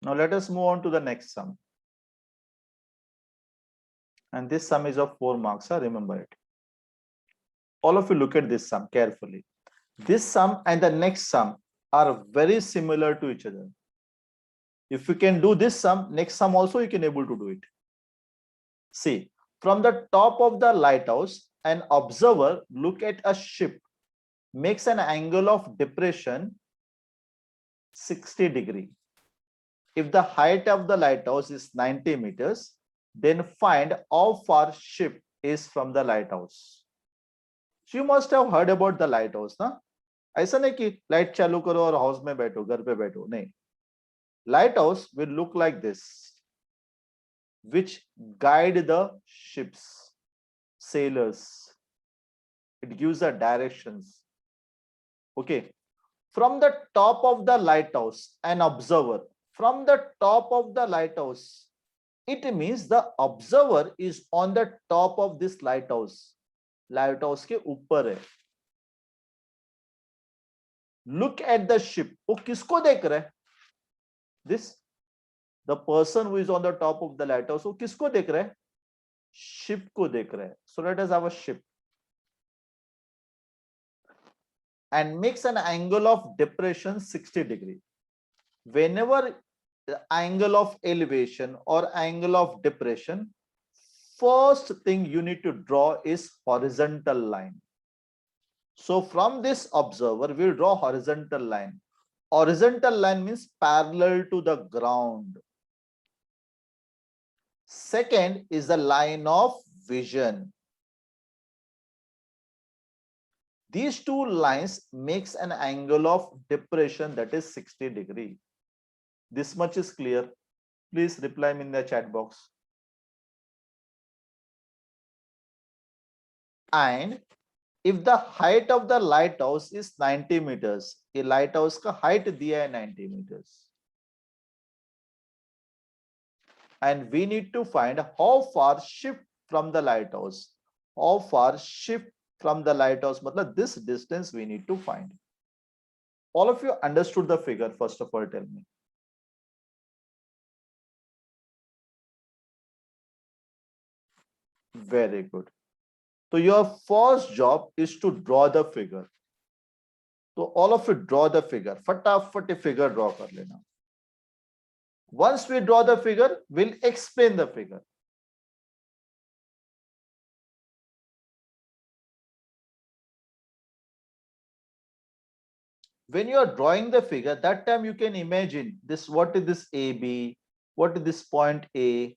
Now let us move on to the next sum. And this sum is of 4 marks, remember it. All of you look at this sum carefully. This sum and the next sum are very similar to each other. If you can do this sum, next sum also you can able to do it. See, from the top of the lighthouse, an observer look at a ship, makes an angle of depression 60 degree. If the height of the lighthouse is 90 meters, then find how far ship is from the lighthouse. So you must have heard about the lighthouse, ना? ऐसा नहीं कि light चालू करो और house में बैठो, घर पे बैठो, नहीं. Lighthouse will look like this, which guide the ships, sailors. It gives the directions. Okay. From the top of the lighthouse, an observer. From the top of the lighthouse, it means the observer is on the top of this lighthouse. Lighthouse के ऊपर है. Look at the ship. वो किसको देख रहा है? This, the person who is on the top of the lighthouse, वो किसको देख रहा है? Ship को देख रहा है. So let us have a ship. And makes an angle of depression 60 degree. Whenever the angle of elevation or angle of depression, first thing you need to draw is horizontal line. So from this observer, we'll draw horizontal line. Horizontal line means parallel to the ground. Second is the line of vision. These two lines makes an angle of depression that is 60 degree. This much is clear. Please reply me in the chat box. And if the height of the lighthouse is 90 meters, a lighthouse का height दिया है 90 meters. And we need to find how far ship from the lighthouse. How far ship from the lighthouse, matlab this distance we need to find. All of you understood the figure, first of all, tell me. Very good. So your first job is to draw the figure. So all of you draw the figure. फटाफट figure draw कर लेना. Once we draw the figure, we'll explain the figure. When you are drawing the figure, that time you can imagine this, what is this AB, what is this point A.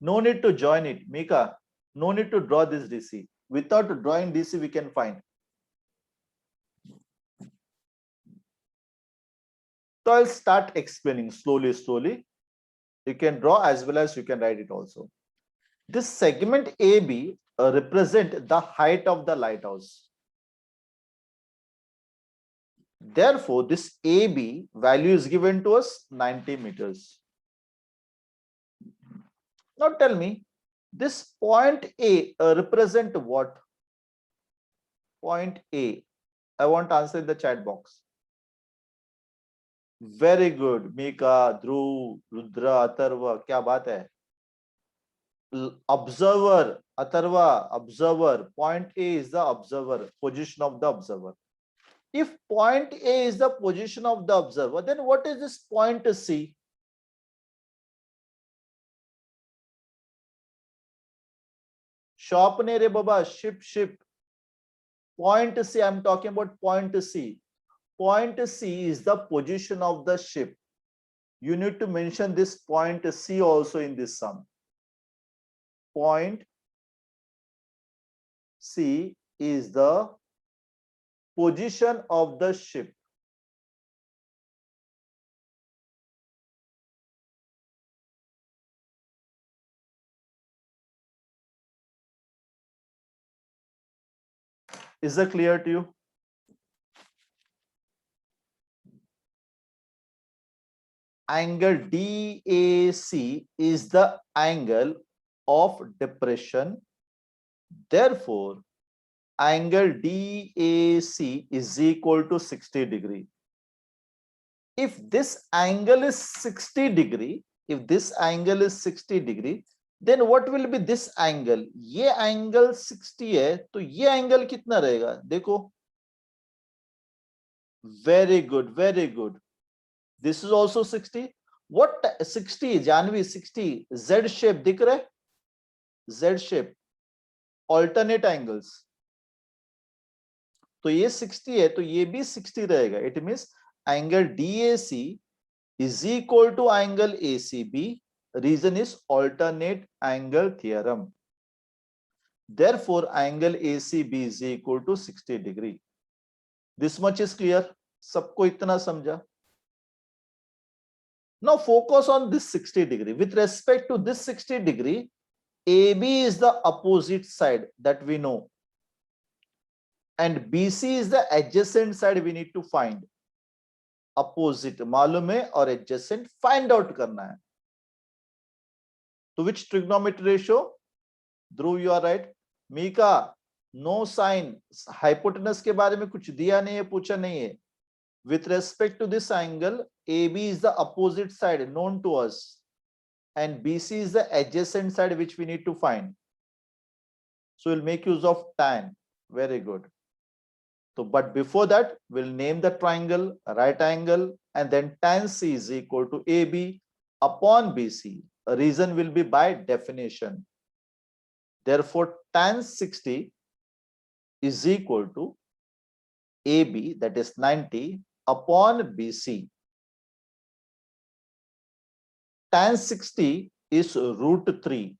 No need to join it, Mika. No need to draw this DC. Without drawing DC, we can find. So I'll start explaining slowly. You can draw as well as you can write it also. This segment AB represent the height of the lighthouse. Therefore, this AB value is given to us 90 meters. Now tell me, this point A represent what? Point A. I want to answer in the chat box. Very good. Mika, Dhruv, Rudra, Atharva, क्या बात है? Observer, Atharva, observer. Point A is the observer, position of the observer. If point A is the position of the observer, then what is this point C? Shop ne re baba, ship. Point C, I'm talking about point C. Point C is the position of the ship. You need to mention this point C also in this sum. Point C is the position of the ship. Is that clear to you? Angle DAC is the angle of depression. Therefore, angle DAC is equal to 60 degree. if this angle is 60 degree, if this angle is 60 degree, then what will be this angle? ये angle 60 है, तो ये angle कितना रहेगा? देखो, very good, very good. This is also 60. What 60? Janvi 60. Z shape दिख रहा है? Z shape. Alternate angles. तो ये 60 है, तो ये भी 60 रहेगा. It means angle DAC is equal to angle ACB. Reason is alternate angle theorem. Therefore, angle ACB is equal to 60 degree. This much is clear. सबको इतना समझा? Now focus on this 60 degree. With respect to this 60 degree, AB is the opposite side that we know. And BC is the adjacent side we need to find. Opposite मालूम है और adjacent find out करना है. To which trigonometry ratio? Dhruv, you are right. Mika, no sign. Hypotenuse के बारे में कुछ दिया नहीं है, पूछा नहीं है. With respect to this angle, AB is the opposite side known to us, and BC is the adjacent side which we need to find. So we'll make use of tan. Very good. So, but before that, we'll name the triangle, right angle, and then tan C is equal to AB upon BC. A reason will be by definition. Therefore, tan 60 is equal to AB, that is 90, upon BC. Tan 60 is root 3.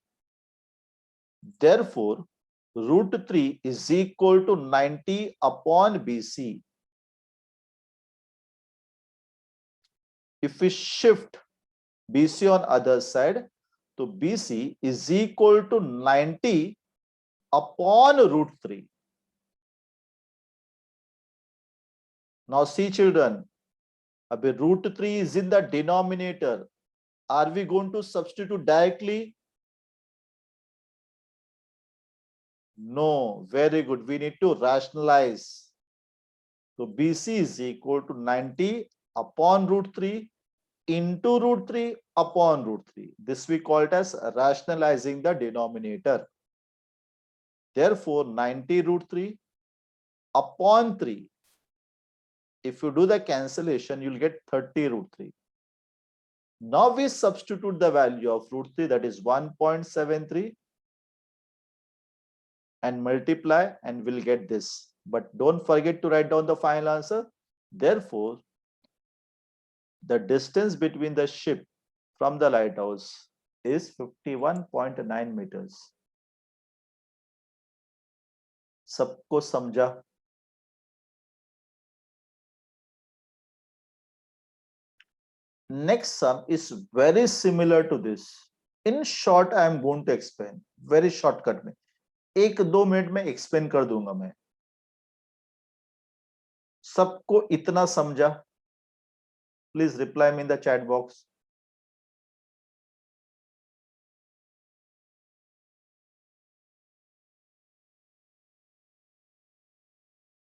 Therefore, root 3 is equal to 90 upon BC. If we shift BC on other side, so BC is equal to 90 upon root 3. Now see children, abhi root 3 is in the denominator. Are we going to substitute directly? No, very good. We need to rationalize. So BC is equal to 90 upon root 3 into root 3 upon root 3. This we call it as rationalizing the denominator. Therefore, 90 root 3 upon 3. If you do the cancellation, you'll get 30 root 3. Now we substitute the value of root 3, that is 1.73, and multiply, and we'll get this. But don't forget to write down the final answer. Therefore, the distance between the ship from the lighthouse is 51.9 meters. सबको समझा? Next sum is very similar to this. In short, I am going to explain. Very shortcut में. 1-2 minute में explain कर दूंगा मैं. सबको इतना समझा? Please reply me in the chat box.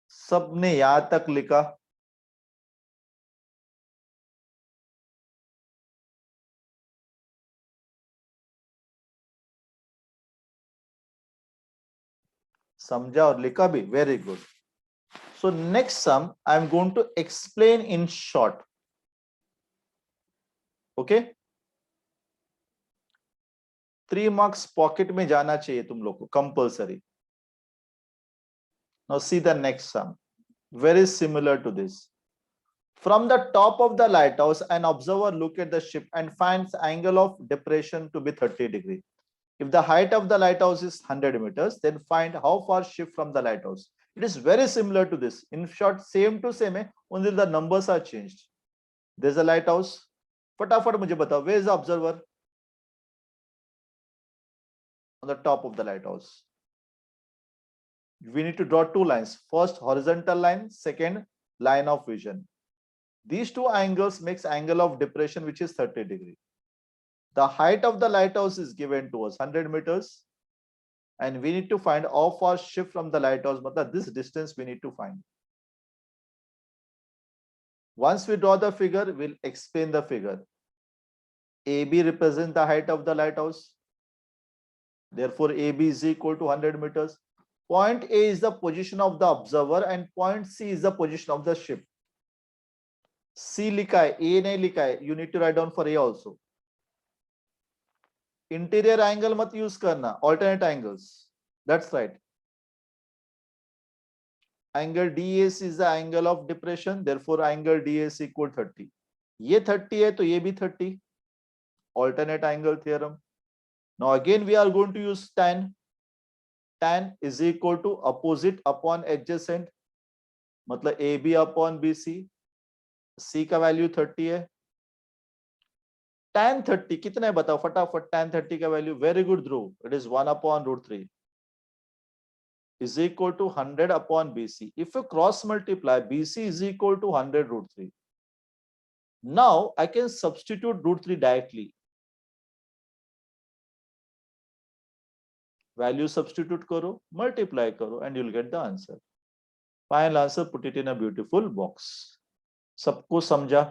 सबने यहां तक लिखा? समझा और लिखा भी? Very good. So next sum I am going to explain in short. Okay? 3 marks pocket में जाना चाहिए तुम लोग को compulsory. Now see the next sum. Very similar to this. From the top of the lighthouse, an observer look at the ship and finds angle of depression to be 30 degree. If the height of the lighthouse is 100 meters, then find how far ship from the lighthouse. It is very similar to this. In short, same to same, only the numbers are changed. There's a lighthouse. फटाफट मुझे बताओ, where is the observer? On the top of the lighthouse. We need to draw 2 lines. First horizontal line, second line of vision. These 2 angles makes angle of depression which is 30 degree. The height of the lighthouse is given to us 100 meters, and we need to find how far ship from the lighthouse. But this distance we need to find. Once we draw the figure, we'll explain the figure. AB represents the height of the lighthouse. Therefore, AB is equal to 100 meters. Point A is the position of the observer and point C is the position of the ship. C लिखा है, A नहीं लिखा है. You need to write down for A also. Interior angle मत use करना, alternate angles. That's right. Angle DAC is the angle of depression. Therefore, angle DAC equal 30. ये 30 है तो ये भी 30. Alternate angle theorem. Now again we are going to use tan. Tan is equal to opposite upon adjacent. मतलब AB upon BC. C का value 30 है. tan 30 कितना है बताओ फटाफट. tan 30 का value, very good Dhruv, it is 1 upon √3 is equal to 100 upon BC. If you cross multiply, BC is equal to 100 √3. Now I can substitute √3 directly. Value substitute करो, multiply करो, and you'll get the answer. Final answer, put it in a beautiful box. सबको समझा?